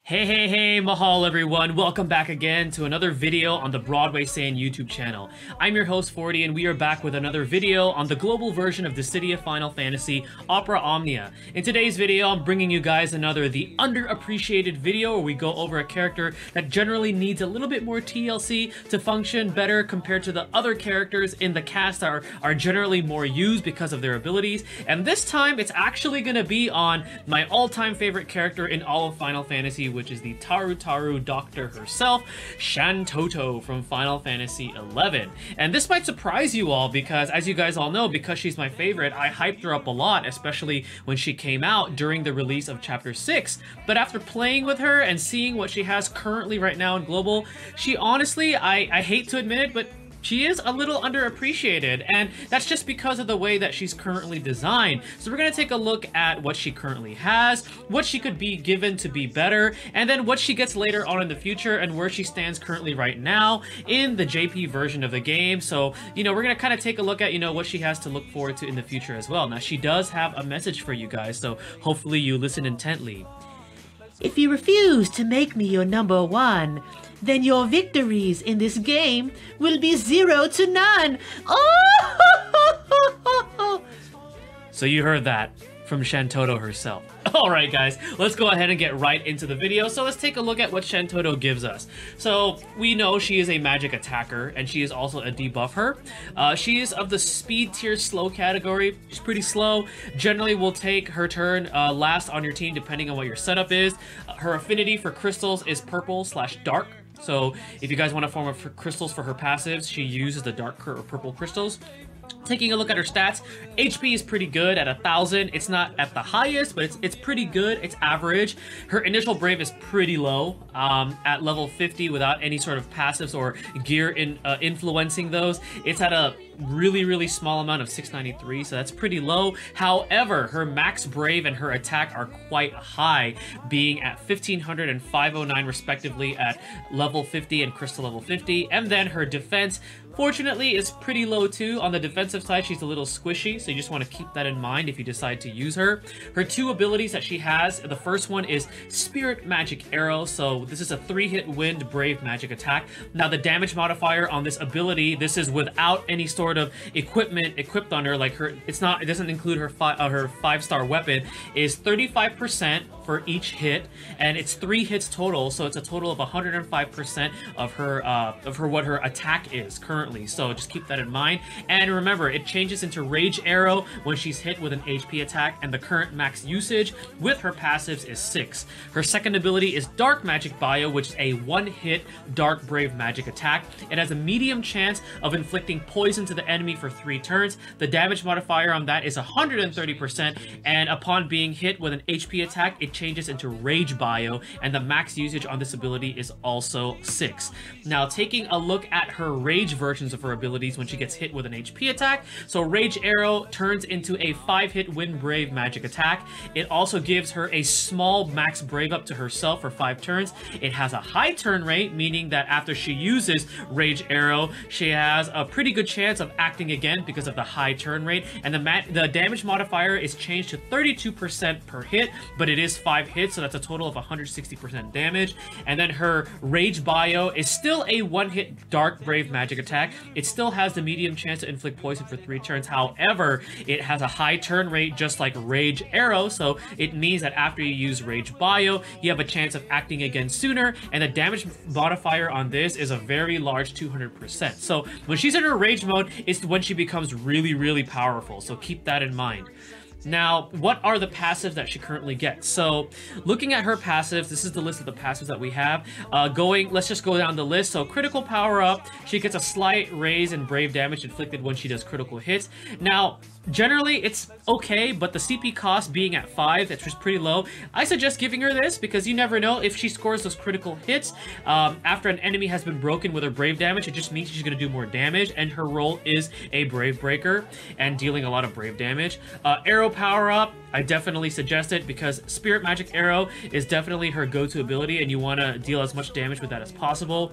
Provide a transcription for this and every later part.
Hey, mahal everyone. Welcome back again to another video on the Broadway Sane YouTube channel. I'm your host 40 and we are back with another video on the global version of Dissidia Final Fantasy Opera Omnia. In today's video, I'm bringing you guys the underappreciated video where we go over a character that generally needs a little bit more TLC to function better compared to the other characters in the cast that are generally more used because of their abilities. And this time, it's actually going to be on my all-time favorite character in all of Final Fantasy, which is the Tarutaru doctor herself, Shantotto from Final Fantasy XI. And this might surprise you all because, as you guys all know, because she's my favorite, I hyped her up a lot, especially when she came out during the release of Chapter 6. But after playing with her and seeing what she has currently right now in Global, she honestly, I hate to admit it, but she is a little underappreciated, and that's just because of the way that she's currently designed. So we're going to take a look at what she currently has, what she could be given to be better, and then what she gets later on in the future and where she stands currently right now in the JP version of the game. So, we're going to kind of take a look at, what she has to look forward to in the future as well. Now, she does have a message for you guys, so hopefully you listen intently. If you refuse to make me your number one, then your victories in this game will be 0 to none. Oh! So you heard that from Shantotto herself. Alright guys, let's go ahead and get right into the video. So let's take a look at what Shantotto gives us. So we know she is a magic attacker and she is also a debuffer. She is of the speed tier slow category. She's pretty slow. Generally will take her turn last on your team depending on what your setup is. Her affinity for crystals is purple/dark. So if you guys want a form of crystals for her passives, she uses the dark or purple crystals. Taking a look at her stats, HP is pretty good at 1000. It's not at the highest, but it's pretty good. It's average. Her initial brave is pretty low at level 50 without any sort of passives or gear influencing those. It's at a really small amount of 693, so that's pretty low. However, her max brave and her attack are quite high, being at 1500 and 509 respectively at level 50 and crystal level 50. And then her defense, fortunately, is pretty low too. On the defensive side, she's a little squishy, so you just want to keep that in mind if you decide to use her. Her two abilities that she has, the first one is Spirit Magic Arrow, so this is a 3-hit wind brave magic attack. Now the damage modifier on this ability, this is without any sort of equipment equipped on her, like it doesn't include her 5-star weapon, is 35% for each hit, and it's 3 hits total, so it's a total of 105% of her what her attack is currently. So just keep that in mind. And remember, it changes into Rage Arrow when she's hit with an HP attack, and the current max usage with her passives is 6. Her second ability is Dark Magic Bio, which is a 1-hit Dark Brave magic attack. It has a medium chance of inflicting poison to the enemy for 3 turns. The damage modifier on that is 130%, and upon being hit with an HP attack, it changes into Rage Bio, and the max usage on this ability is also 6. Now, taking a look at her Rage versions of her abilities when she gets hit with an HP attack. So Rage Arrow turns into a 5-hit Wind Brave magic attack. It also gives her a small max brave up to herself for 5 turns. It has a high turn rate, meaning that after she uses Rage Arrow, she has a pretty good chance of acting again because of the high turn rate. And the damage modifier is changed to 32% per hit, but it is 5 hits, so that's a total of 160% damage. And then her Rage Bio is still a 1-hit Dark Brave magic attack. It still has the medium chance to inflict poison for 3 turns. However, it has a high turn rate just like Rage Arrow, so it means that after you use Rage Bio, you have a chance of acting again sooner, and the damage modifier on this is a very large 200%. So when she's in her Rage mode, it's when she becomes really powerful, so keep that in mind. Now, what are the passives that she currently gets? So, looking at her passives, this is the list of the passives that we have. Let's just go down the list. So, critical power up, she gets a slight raise in brave damage inflicted when she does critical hits. Now, generally, it's okay, but the CP cost being at 5, that's just pretty low. I suggest giving her this because you never know if she scores those critical hits after an enemy has been broken with her brave damage. It just means she's going to do more damage, and her role is a brave breaker and dealing a lot of brave damage. Arrow power up, I definitely suggest it because Spirit Magic Arrow is definitely her go-to ability, and you want to deal as much damage with that as possible.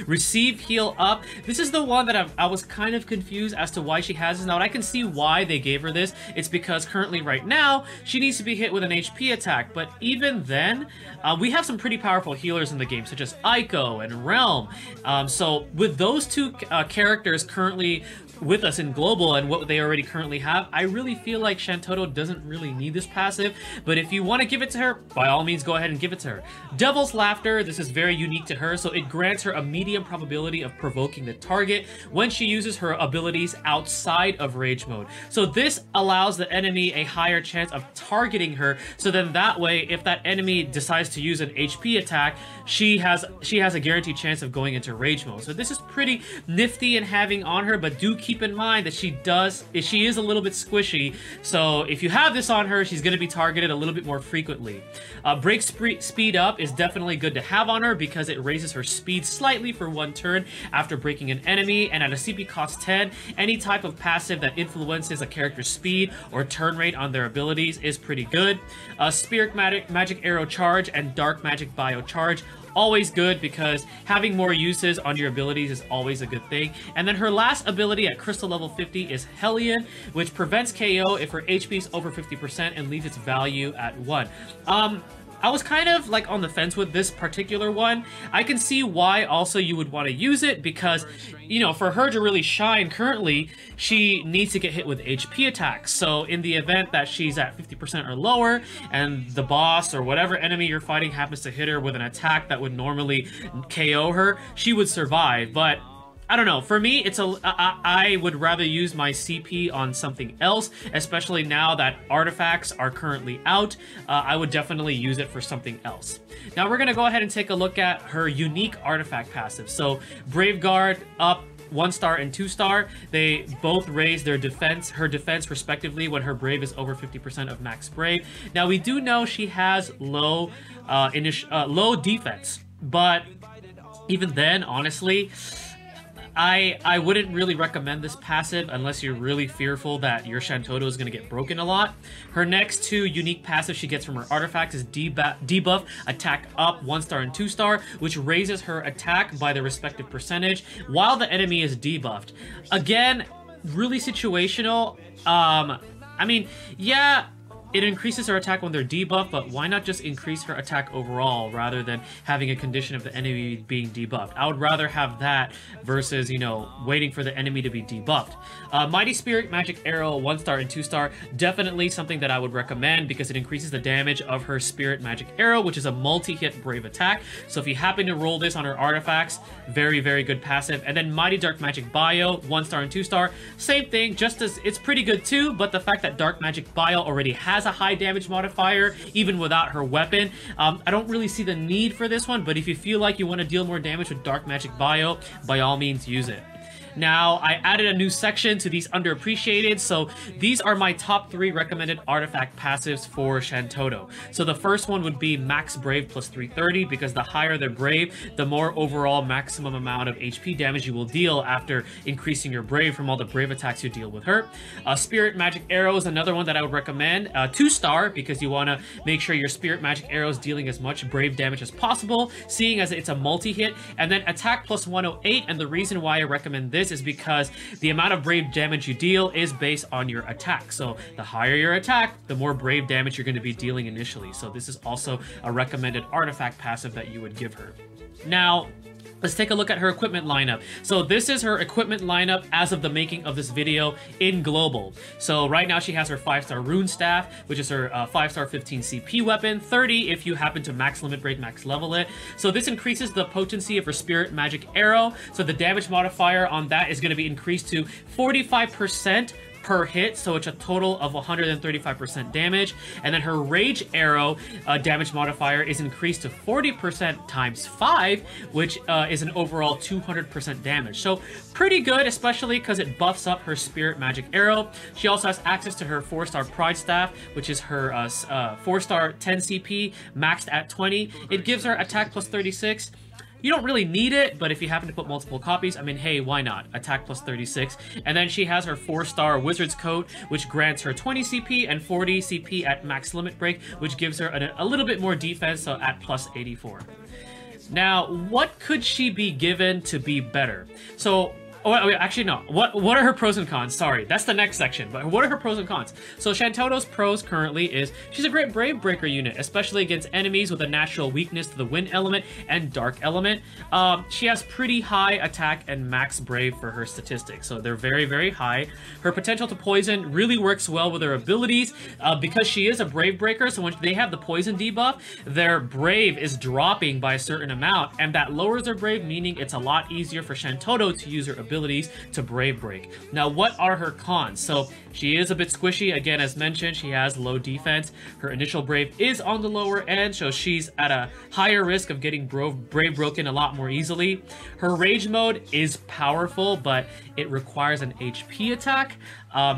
Receive heal up. This is the one that I was kind of confused as to why she has this. Now, I can see why they gave her this. It's because currently right now she needs to be hit with an HP attack, but even then we have some pretty powerful healers in the game, such as Aiko and Realm. So with those two characters currently with us in global and what they already currently have, I really feel like Shantotto doesn't really need this passive, but if you want to give it to her, by all means go ahead and give it to her. Devil's Laughter, this is very unique to her, so it grants her a medium probability of provoking the target when she uses her abilities outside of rage mode. So this allows the enemy a higher chance of targeting her, so then that way if that enemy decides to use an HP attack, she has a guaranteed chance of going into rage mode. So this is pretty nifty in having on her, but do keep in mind that she is a little bit squishy, so if you have this on her, she's going to be targeted a little bit more frequently. Break speed up is definitely good to have on her because it raises her speed slightly for 1 turn after breaking an enemy, and at a CP cost 10, any type of passive that influences a character's speed or turn rate on their abilities is pretty good. Spirit Magic Arrow Charge and Dark Magic Bio Charge, always good because having more uses on your abilities is always a good thing. And then her last ability at crystal level 50 is Hellion, which prevents KO if her HP is over 50% and leaves its value at 1. I was kind of like on the fence with this particular one. I can see why also you would want to use it because, you know, for her to really shine currently, she needs to get hit with HP attacks. So in the event that she's at 50% or lower and the boss or whatever enemy you're fighting happens to hit her with an attack that would normally KO her, she would survive. But I don't know, for me, I would rather use my CP on something else, especially now that artifacts are currently out. I would definitely use it for something else. Now we're gonna go ahead and take a look at her unique artifact passive. So Brave Guard up 1-star and 2-star, they both raise their defense, her defense respectively when her Brave is over 50% of max Brave. Now we do know she has low defense, but even then, honestly, I wouldn't really recommend this passive unless you're really fearful that your Shantotto is going to get broken a lot. Her next 2 unique passives she gets from her artifacts is Debuff Attack Up 1-star and 2-star, which raises her attack by the respective percentage while the enemy is debuffed. Again, really situational. I mean, yeah, it increases her attack when they're debuffed, but why not just increase her attack overall rather than having a condition of the enemy being debuffed? I would rather have that versus, you know, waiting for the enemy to be debuffed. Mighty Spirit Magic Arrow 1-star and 2-star, definitely something that I would recommend because it increases the damage of her Spirit Magic Arrow, which is a multi-hit Brave attack. So if you happen to roll this on her artifacts, very, very good passive. And then Mighty Dark Magic Bio 1-star and 2-star, same thing, just as it's pretty good too, but the fact that Dark Magic Bio already has a high damage modifier even without her weapon, I don't really see the need for this one, but if you feel like you want to deal more damage with Dark Magic Bio, by all means use it. Now, I added a new section to these underappreciated, so these are my top 3 recommended artifact passives for Shantotto. So the first one would be Max Brave plus 330, because the higher their Brave, the more overall maximum amount of HP damage you will deal after increasing your Brave from all the Brave attacks you deal with her. Spirit Magic Arrow is another one that I would recommend. 2-star, because you want to make sure your Spirit Magic Arrow is dealing as much Brave damage as possible, seeing as it's a multi-hit. And then Attack plus 108, and the reason why I recommend this is because the amount of Brave damage you deal is based on your attack. So the higher your attack, the more Brave damage you're going to be dealing initially. So this is also a recommended artifact passive that you would give her. Now, let's take a look at her equipment lineup. So this is her equipment lineup as of the making of this video in global. So right now she has her 5-star Rune Staff, which is her 5-star 15 CP weapon, 30 if you happen to max limit break, max level it. So this increases the potency of her Spirit Magic Arrow. So the damage modifier on that is going to be increased to 45% per hit, so it's a total of 135% damage. And then her Rage Arrow damage modifier is increased to 40% times 5, which is an overall 200% damage. So pretty good, especially because it buffs up her Spirit Magic Arrow. She also has access to her 4-star Pride Staff, which is her 4-star 10 CP maxed at 20. It gives her attack plus 36. You don't really need it, but if you happen to put multiple copies, I mean, hey, why not? Attack plus 36. And then she has her 4-star Wizard's Coat, which grants her 20 CP and 40 CP at max limit break, which gives her a little bit more defense, so at plus 84. Now, what could she be given to be better? So, oh, wait, actually, no. What are her pros and cons? Sorry, that's the next section. But what are her pros and cons? So Shantotto's pros currently is she's a great Brave Breaker unit, especially against enemies with a natural weakness to the Wind element and Dark element. She has pretty high attack and max Brave for her statistics, so they're very, very high. Her potential to poison really works well with her abilities because she is a Brave Breaker. So when they have the poison debuff, their Brave is dropping by a certain amount, and that lowers their Brave, meaning it's a lot easier for Shantotto to use her abilities to Brave Break. Now, what are her cons? So she is a bit squishy. Again, as mentioned, she has low defense. Her initial Brave is on the lower end, so she's at a higher risk of getting Brave broken a lot more easily. Her Rage mode is powerful, but it requires an HP attack,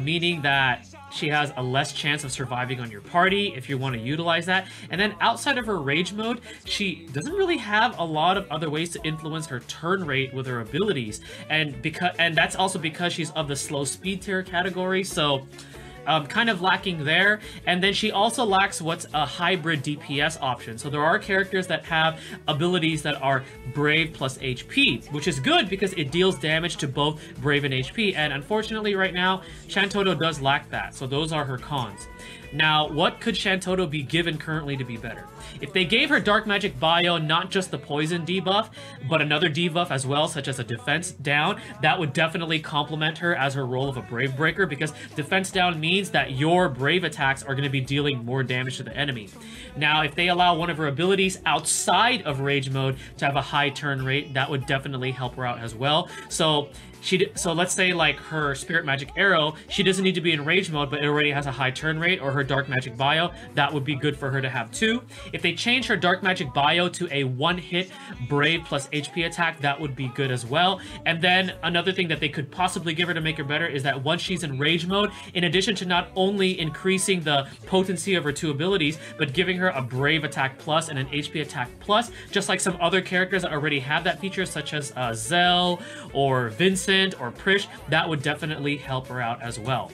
meaning that she has a less chance of surviving on your party if you want to utilize that. And then outside of her Rage mode, she doesn't really have a lot of other ways to influence her turn rate with her abilities. And that's also because she's of the slow speed tier category, so kind of lacking there. And then she also lacks what's a hybrid DPS option. So there are characters that have abilities that are Brave plus HP, which is good because it deals damage to both Brave and HP. And unfortunately right now, Shantotto does lack that. So those are her cons. Now, what could Shantotto be given currently to be better? If they gave her Dark Magic Bio, not just the poison debuff, but another debuff as well, such as a defense down, that would definitely complement her as her role of a Brave Breaker, because defense down means that your Brave attacks are going to be dealing more damage to the enemy. Now, if they allow one of her abilities outside of Rage mode to have a high turn rate, that would definitely help her out as well. So let's say like her Spirit Magic Arrow, she doesn't need to be in Rage mode, but it already has a high turn rate, or her Dark Magic Bio, that would be good for her to have too. If they change her Dark Magic Bio to a one-hit Brave plus HP attack, that would be good as well. And then another thing that they could possibly give her to make her better is that once she's in Rage mode, in addition to not only increasing the potency of her two abilities, but giving her a Brave attack plus and an HP attack plus, just like some other characters that already have that feature, such as Zell or Vincent or Prish, that would definitely help her out as well.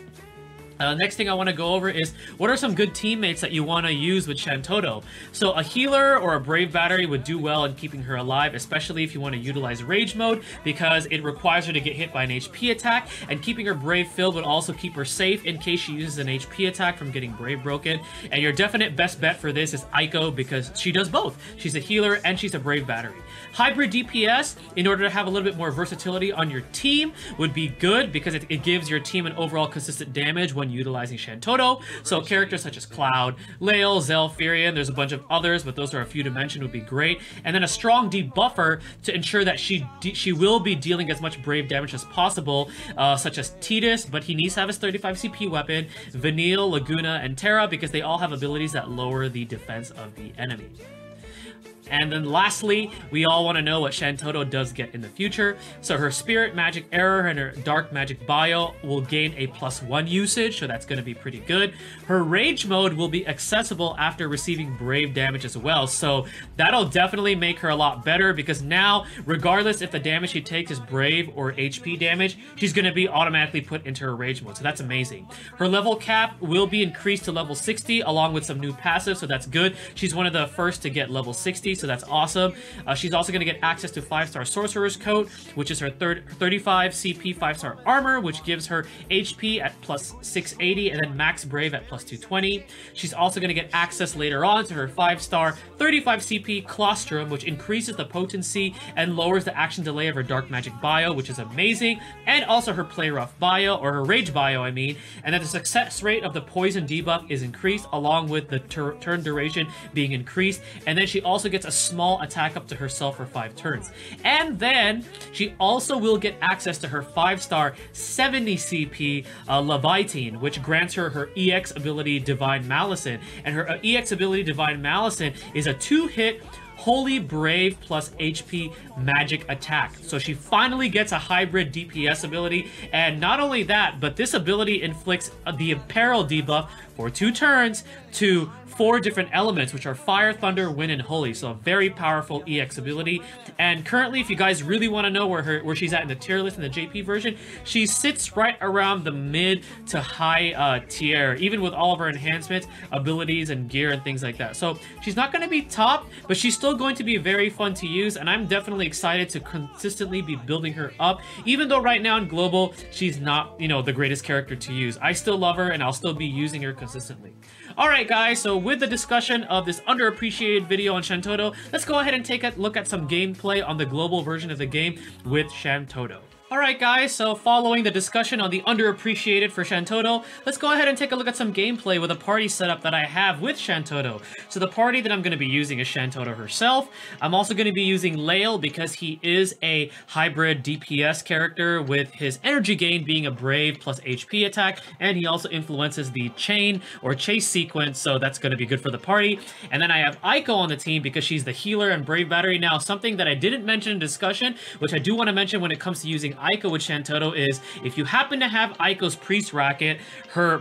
Next thing I want to go over is what are some good teammates that you want to use with Shantotto. So a healer or a Brave Battery would do well in keeping her alive, especially if you want to utilize Rage mode, because it requires her to get hit by an HP attack, and keeping her Brave filled would also keep her safe in case she uses an HP attack from getting Brave broken. And your definite best bet for this is Aiko, because she does both. She's a healer and she's a Brave Battery. Hybrid DPS, in order to have a little bit more versatility on your team, would be good because it gives your team an overall consistent damage when utilizing Shantotto. So characters such as Cloud, Lael, Zell, Furion, there's a bunch of others, but those are a few to mention, would be great. And then a strong debuffer to ensure that she will be dealing as much Brave damage as possible, such as Tidus, but he needs to have his 35 CP weapon, Vanille, Laguna, and Terra, because they all have abilities that lower the defense of the enemy. And then lastly, we all want to know what Shantotto does get in the future. So her Spirit Magic Arrow and her Dark Magic Bio will gain a +1 usage, so that's going to be pretty good. Her Rage mode will be accessible after receiving Brave damage as well, so that'll definitely make her a lot better, because now, regardless if the damage she takes is Brave or HP damage, she's going to be automatically put into her Rage mode, so that's amazing. Her level cap will be increased to level 60 along with some new passives, so that's good. She's one of the first to get level 60, so that's awesome. She's also going to get access to 5-star Sorceress Coat, which is her 35 CP 5-star armor, which gives her HP at +680 and then max Brave at +220. She's also going to get access later on to her 5-star 35 CP Claustrum, which increases the potency and lowers the action delay of her Dark Magic Bio, which is amazing, and also her Play Rough Bio, or her Rage Bio, I mean, and then the success rate of the poison debuff is increased along with the turn duration being increased, and then she also gets a small attack up to herself for 5 turns. And then she also will get access to her 5-star 70 CP Levitine, which grants her her EX ability Divine Malison. And her EX ability Divine Malison is a 2-hit Holy Brave plus HP magic attack. So she finally gets a hybrid DPS ability, and not only that, but this ability inflicts the Imperil debuff for 2 turns to 4 different elements, which are Fire, Thunder, Wind, and Holy. So a very powerful EX ability. And currently, if you guys really want to know where she's at in the tier list in the JP version, she sits right around the mid to high tier, even with all of her enhancements, abilities, and gear, and things like that. So she's not going to be top, but she's still still going to be very fun to use, and I'm definitely excited to consistently be building her up, even though right now in Global, she's not, you know, the greatest character to use. I still love her, and I'll still be using her consistently. Alright guys, so with the discussion of this underappreciated video on Shantotto, let's go ahead and take a look at some gameplay on the Global version of the game with Shantotto. Alright guys, so following the discussion on the underappreciated for Shantotto, let's go ahead and take a look at some gameplay with a party setup that I have with Shantotto. So the party that I'm going to be using is Shantotto herself. I'm also going to be using Lael because he is a hybrid DPS character with his energy gain being a brave plus HP attack, and he also influences the chain or chase sequence, so that's going to be good for the party. And then I have Aiko on the team because she's the healer and brave battery. Now, something that I didn't mention in discussion, which I do want to mention when it comes to using Aiko with Shantotto, is if you happen to have Aiko's Priest Racket, her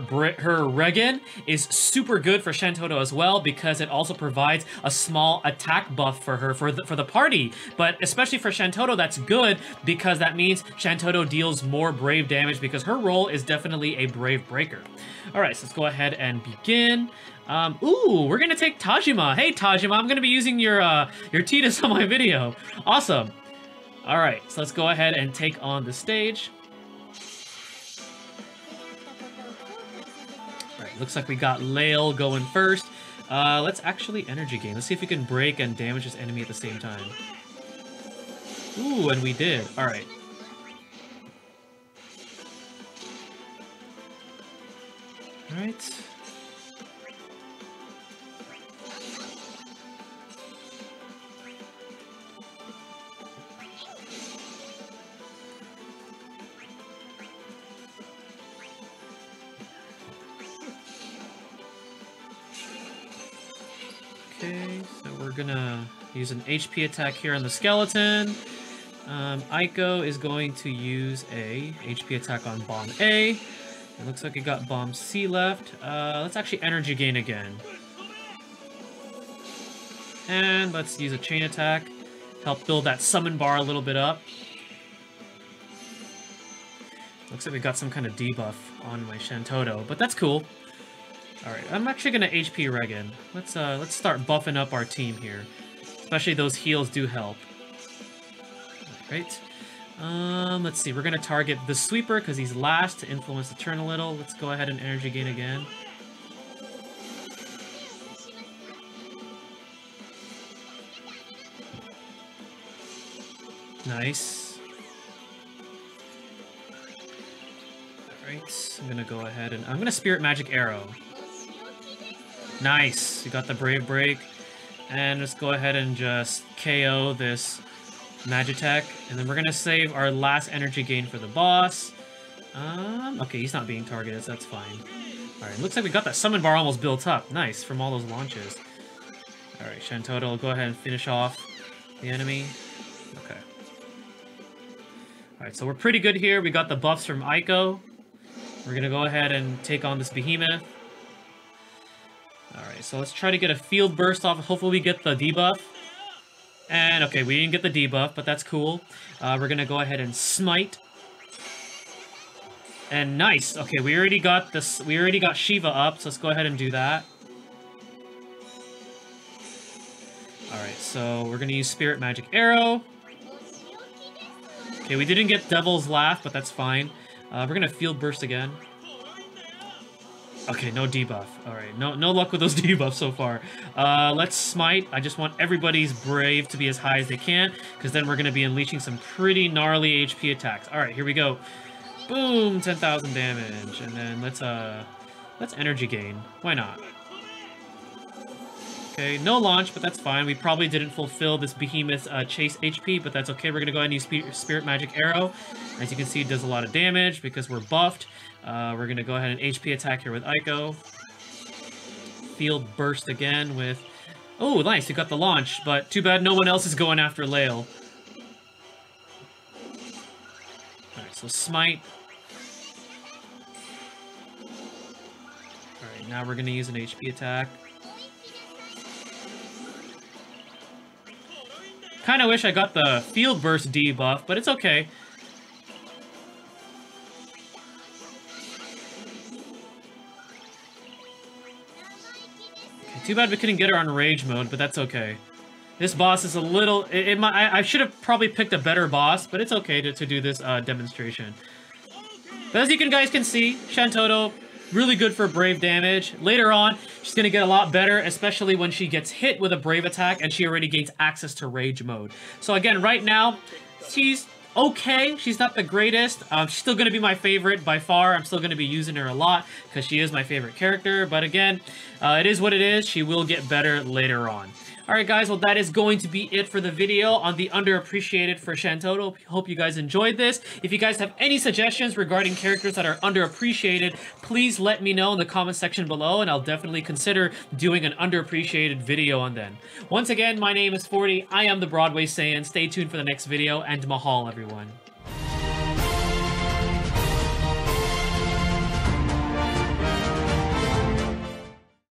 Regen is super good for Shantotto as well because it also provides a small attack buff for her for the party. But especially for Shantotto, that's good because that means Shantotto deals more brave damage because her role is definitely a brave breaker. Alright, so let's go ahead and begin. Ooh, we're gonna take Tajima. Hey Tajima, I'm gonna be using your Tidus on my video. Awesome. Alright, so let's go ahead and take on the stage. Alright, looks like we got Lael going first. Let's actually energy gain. Let's see if we can break and damage this enemy at the same time. Ooh, and we did. Alright. Alright. Okay, so we're gonna use an HP attack here on the skeleton. Aiko is going to use a HP attack on Bomb A. It looks like we got Bomb C left. Let's actually energy gain again. And let's use a chain attack. Help build that summon bar a little bit up. Looks like we got some kind of debuff on my Shantotto, but that's cool. Alright, I'm actually gonna HP Regen. Let's start buffing up our team here. Especially those heals do help. Alright. Let's see, we're gonna target the sweeper because he's last to influence the turn a little. Let's go ahead and energy gain again. Nice. Alright, I'm gonna go ahead and I'm gonna Spirit Magic Arrow. Nice, we got the Brave Break. And let's go ahead and just KO this Magitech. And then we're gonna save our last energy gain for the boss. Okay, he's not being targeted, so that's fine. Alright, looks like we got that summon bar almost built up. Nice, from all those launches. Alright, Shantotto will go ahead and finish off the enemy. Okay. Alright, so we're pretty good here. We got the buffs from Aiko. We're gonna go ahead and take on this behemoth. Alright, so let's try to get a field burst off. Hopefully we get the debuff. And, okay, we didn't get the debuff, but that's cool. We're gonna go ahead and smite. And nice! Okay, we already got this. We already got Shiva up, so let's go ahead and do that. Alright, so we're gonna use Spirit Magic Arrow. Okay, we didn't get Devil's Laugh, but that's fine. We're gonna Field Burst again. Okay, no debuff. Alright, no luck with those debuffs so far. Let's smite. I just want everybody's brave to be as high as they can, because then we're going to be unleashing some pretty gnarly HP attacks. Alright, here we go. Boom! 10,000 damage. And then let's energy gain. Why not? Okay, no launch, but that's fine. We probably didn't fulfill this behemoth's chase HP, but that's okay. We're going to go ahead and use Spirit Magic Arrow. As you can see, it does a lot of damage because we're buffed. We're going to go ahead and HP attack here with Aiko. Field Burst again with... Oh, nice, we got the launch, but too bad no one else is going after Lael. Alright, so Smite. Alright, now we're going to use an HP attack. Kind of wish I got the Field Burst debuff, but it's okay. Too bad we couldn't get her on Rage mode, but that's okay. This boss is a little... I should have probably picked a better boss, but it's okay to do this demonstration. But as you guys can see, Shantotto, really good for Brave damage. Later on, she's going to get a lot better, especially when she gets hit with a Brave attack and she already gains access to Rage mode. So again, right now, she's okay. She's not the greatest. She's still going to be my favorite by far. I'm still going to be using her a lot because she is my favorite character. But again, it is what it is. She will get better later on. Alright guys, well that is going to be it for the video on the underappreciated for Shantotto. Hope you guys enjoyed this. If you guys have any suggestions regarding characters that are underappreciated, please let me know in the comment section below and I'll definitely consider doing an underappreciated video on them. Once again, my name is 40, I am the Broadway Saiyan. Stay tuned for the next video and mahal everyone.